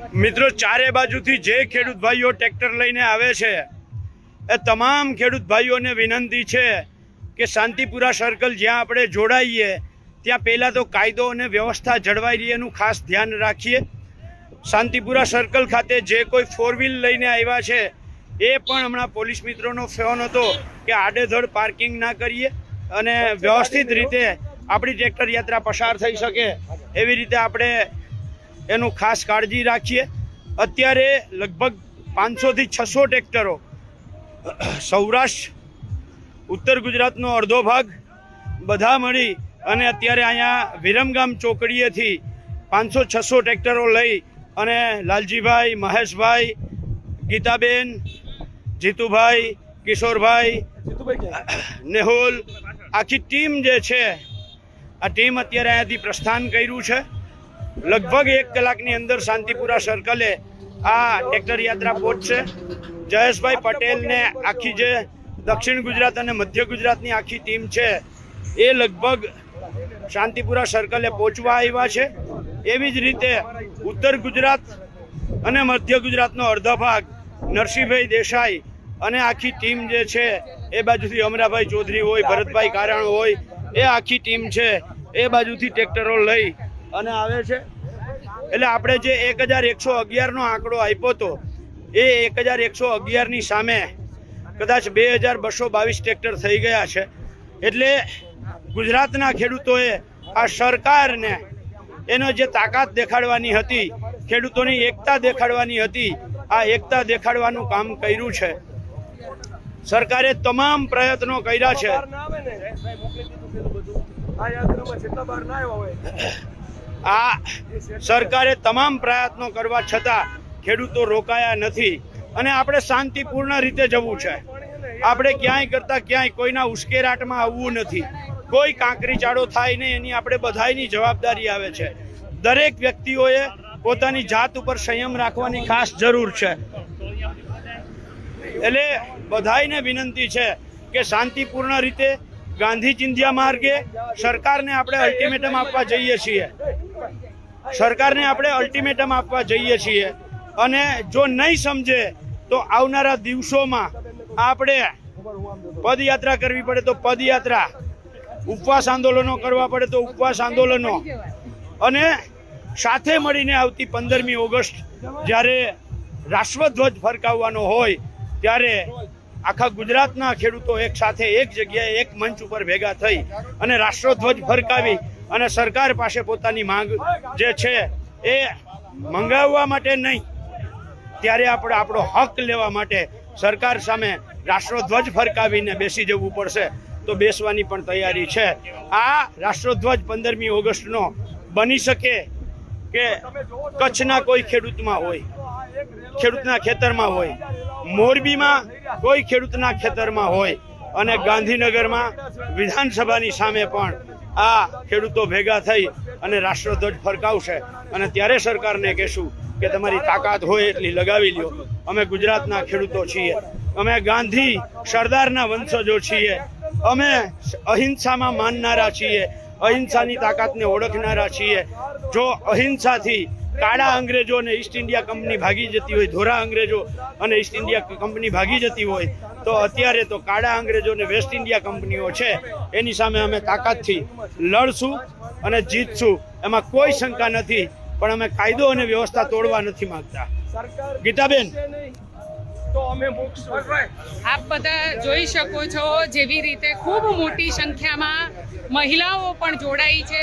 મિત્રો ચારે બાજુથી જે ખેડૂત ભાઈઓ ટ્રેક્ટર લઈને આવે છે એ તમામ ખેડૂત ભાઈઓને વિનંતી છે કે શાંતિપુરા સર્કલ જ્યાં આપણે જોડાઈએ ત્યાં પહેલાં તો કાયદો અને વ્યવસ્થા જળવાઈ રહે એનું ખાસ ધ્યાન રાખીએ। શાંતિપુરા સર્કલ ખાતે જે કોઈ 4 વ્હીલ લઈને આવ્યા છે એ પણ હમણાં પોલીસ મિત્રોનો ફોન હતો કે આડેધડ પાર્કિંગ ના કરીએ અને વ્યવસ્થિત રીતે આપણી ટ્રેક્ટર યાત્રા પસાર થઈ શકે એવી રીતે આપણે એનું ખાસ કાળજી રાખીએ। અત્યારે લગભગ 500 થી 600 ટ્રેક્ટરો સૌરાષ્ટ્ર ઉત્તર ગુજરાતનો અડધો ભાગ બધા મળી અને અત્યારે અહીંયા વિરમગામ ચોકડીએથી 500-600 ટ્રેક્ટરો લઈ અને લાલજીભાઈ, મહેશભાઈ, ગીતાબેન, જીતુભાઈ, કિશોરભાઈ, નેહુલ, આખી ટીમ જે છે આ ટીમ અત્યારે અહીંયાથી પ્રસ્થાન કર્યું છે। લગભગ 1 કલાકની અંદર શાંતિપુરા સર્કલે આ ટ્રેક્ટર યાત્રા પહોંચશે। જયેશભાઈ પટેલને આખી જે દક્ષિણ ગુજરાત અને મધ્ય ગુજરાતની આખી ટીમ છે એ લગભગ શાંતિપુરા સર્કલે પહોંચવા આવ્યા છે। એવી જ રીતે ઉત્તર ગુજરાત અને મધ્ય ગુજરાતનો અડધો ભાગ નરસિંહભાઈ દેસાઈ અને આખી ટીમ જે છે એ બાજુથી અમરાભાઈ ચૌધરી હોય, ભરતભાઈ કારાણ હોય, એ આખી ટીમ છે એ બાજુથી ટ્રેક્ટરો લઈ અને આવે છે। એટલે આપણે જે 1111નો આંકડો આપ્યો હતો એ 1111ની સામે કદાચ 2222 ટ્રેક્ટર થઈ ગયા છે। એટલે ગુજરાતના ખેડૂતોએ આ સરકારને એનો જે તાકાત દેખાડવાની હતી, ખેડૂતોની એકતા દેખાડવાની હતી, આ એકતા દેખાડવાનું કામ કર્યું છે। સરકારે તમામ પ્રયત્નો કર્યા છે। આ સરકારે તમામ પ્રયત્નો કરવા છતાં ખેડૂતો રોકાયા નથી અને આપણે શાંતિપૂર્ણ રીતે જવું છે। આપણે ક્યાંય કરતા ક્યાંય કોઈના ઉશ્કેરાટમાં આવવું નથી। કોઈ કાંકરી ચાળો થાય નહીં એની આપણે બધાની જવાબદારી આવે છે। દરેક વ્યક્તિઓએ પોતાની જાત ઉપર સંયમ રાખવાની ખાસ જરૂર છે। એટલે બધાને વિનંતી છે કે શાંતિપૂર્ણ રીતે ગાંધી ચિંધ્યા માર્ગે સરકારને આપણે અલ્ટિમેટમ આપવા જઈએ છીએ। સરકારને આપણે અલ્ટિમેટમ આપવા જઈએ છીએ અને જો નહીં સમજે તો આવનારા દિવસોમાં આપણે પદયાત્રા કરવી પડે તો પદયાત્રા, ઉપવાસ આંદોલનો કરવા પડે તો ઉપવાસ આંદોલનો અને સાથે મળીને આવતી 15મી ઓગસ્ટ જ્યારે રાષ્ટ્રધ્વજ ફરકાવવાનો હોય ત્યારે આખા ગુજરાતના ખેડૂતો એક સાથે એક જગ્યાએ એક મંચ ઉપર ભેગા થઈ અને રાષ્ટ્રધ્વજ ફરકાવી અને સરકાર પાસે પોતાની માંગ જે છે એ મંગાવવા માટે નહીં, ત્યારે આપણે આપણો હક લેવા માટે સરકાર સામે રાષ્ટ્રધ્વજ ફરકાવીને બેસી જવું પડશે। તો બેસવાની પણ તૈયારી છે। આ રાષ્ટ્રધ્વજ 15મી ઓગસ્ટનો બની શકે કે કચ્છના કોઈ ખેડૂતમાં હોય, ખેડૂતના ખેતરમાં હોય, મોરબીમાં કોઈ ખેડૂતના ખેતરમાં હોય અને ગાંધીનગરમાં વિધાનસભાની સામે પણ આ ખેડૂતો ભેગા થઈ અને રાષ્ટ્રધ્વજ ફરકાવશે અને ત્યારે સરકારને કહેશું કે તમારી તાકાત હોય એટલી લગાવી લ્યો। અમે ગુજરાતના ખેડૂતો છીએ, અમે ગાંધી સરદારના વંશજો છીએ, અમે અહિંસામાં માનનારા છીએ, અહિંસાની તાકાતને ઓળખનારા છીએ। જો અહિંસાથી કાળા અંગ્રેજો અને ઈસ્ટ ઇન્ડિયા કંપની ભાગી જતી હોય, ધોરા અંગ્રેજો અને ઈસ્ટ ઇન્ડિયા કંપની ભાગી જતી હોય તો અત્યારે તો કાળા અંગ્રેજો અને વેસ્ટ ઇન્ડિયા કંપનીઓ છે એની સામે અમે તાકાતથી લડશું અને જીતશું, એમાં કોઈ શંકા નથી। પણ અમે કાયદો અને વ્યવસ્થા તોડવા નથી માંગતા। ગીતાબેન, આપ બધા જોઈ શકો છો જેવી રીતે ખૂબ મોટી સંખ્યામાં મહિલાઓ પણ જોડાઈ છે,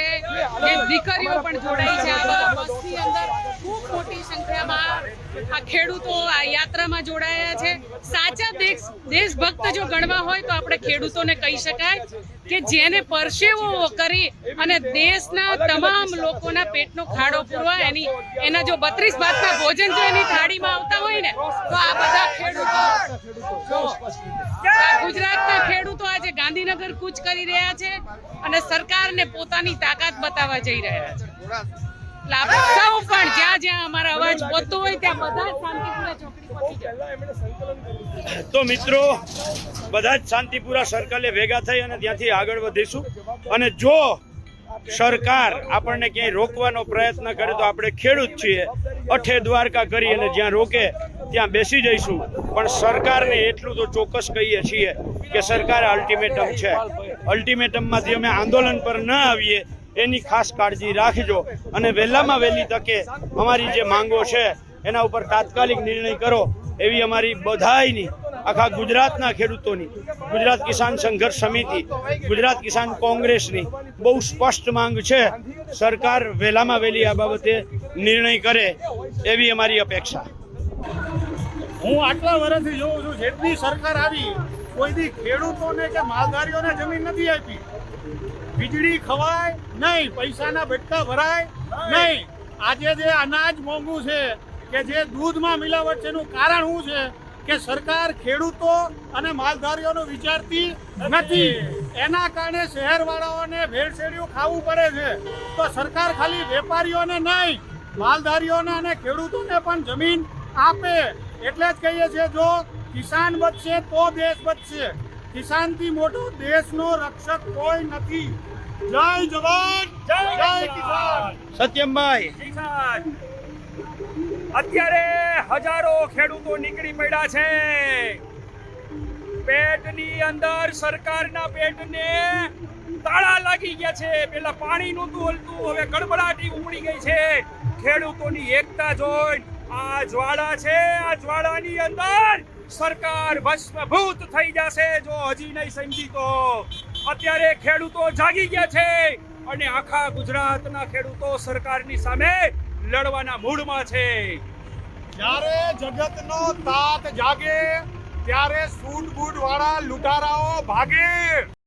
દીકરીઓ પણ જોડાઈ છે। આ બસની અંદર ખૂબ મોટી સંખ્યામાં આ ખેડૂતો આ યાત્રામાં જોડાયા છે। સાચા દેશભક્ત જો ગણવા હોય તો આપણે ખેડૂતોને કહી શકાય કે જેને પરસેવો કરી અને દેશના તમામ લોકોના પેટનો ખાડો પૂરવા એના જો 32 ભાતના ભોજન જો એની થાળીમાં આવતા હોય ને તો આ બધા ખેડૂતો, ગુજરાતના ખેડૂતો આજે ગાંધીનગર કૂચ કરી રહ્યા છે અને સરકારને પોતાની તાકાત બતાવવા જઈ રહ્યા છે। સૌ પણ જ્યાં જ્યાં અમારા અવાજ પહોંચતો હોય ત્યાં બધા શાંતિપુરા ચોકડી પહોંચી જાય। તો મિત્રો બધા જ શાંતિપુરા સર્કલે ભેગા થઈ અને ત્યાંથી આગળ વધીશું અને જો સરકાર આપણને ક્યાંય રોકવાનો પ્રયત્ન કરે તો આપણે ખેડૂત છીએ, અઠે દ્વારકા કરી અને જ્યાં રોકે ત્યાં બેસી જઈશું. પણ સરકારને એટલું તો ચોક્કસ કહીએ છીએ કે સરકારે અલ્ટિમેટમ છે, અલ્ટિમેટમમાંથી અમે આંદોલન પર ન આવીએ એની ખાસ કાળજી રાખજો અને વહેલામાં વહેલી તકે અમારી જે માંગો છે એના ઉપર તાત્કાલિક નિર્ણય કરો એવી અમારી બધાયની, આખા ગુજરાતના ખેડૂતોની, ગુજરાત કિસાન સંઘર્ષ સમિતિ, ગુજરાત કિસાન કોંગ્રેસની બહુ સ્પષ્ટ માંગ છે. સરકાર વહેલામાં વહેલી આ બાબતે નિર્ણય કરે એવી અમારી અપેક્ષા. હું આટલા વર્ષથી જોઉં છું, જેટલી સરકાર આવી કોઈ દી ખેડૂતોને કે માલધારીઓને જમીન નથી આપી. વીજળી ખવાય નહીં, પૈસાના બેટકા ભરાય નહીં. આજે જે અનાજ મોંઘું છે કે જે દૂધમાં મિલાવટ છે એનું કારણ શું છે કે સરકાર ખેડૂતો અને માલધારીઓનું વિચારતી નથી. એના કારણે શહેરવાળાઓને ભેળસેળિયું ખાવું પડે છે. તો સરકાર ખાલી વેપારીઓને નહીં, માલધારીઓને અને ખેડૂતોને પણ જમીન આપે. એટલે જ કહીએ છીએ જો કિસાન બચશે તો દેશ બચશે. કિસાનથી મોટો દેશનો રક્ષક કોઈ નથી. જય જવાન, જય કિસાન. સત્યમભાઈ, અત્યારે હજારો ખેડૂતો નીકળી પડ્યા છે. પેટની અંદર સરકારના પેટને તાળા લાગી ગયા છે. પેલા પાણી નહોતું હલતું, હવે ગડબડાટી ઉમડી ગઈ છે. ખેડૂતોની એકતા જોઈ આ જ્વાળા છે, આ જ્વાળાની અંદર સરકાર ભસ્મભૂત થઈ જશે જો હજી નહીં સમજી તો. અત્યારે ખેડૂતો જાગી ગયા છે અને આખા ગુજરાતના ખેડૂતો સરકારની સામે લડવાના મૂડમાં છે. જ્યારે જગતનો તાત જાગે ત્યારે સૂટ બૂટ વાળા લૂંટારાઓ ભાગે.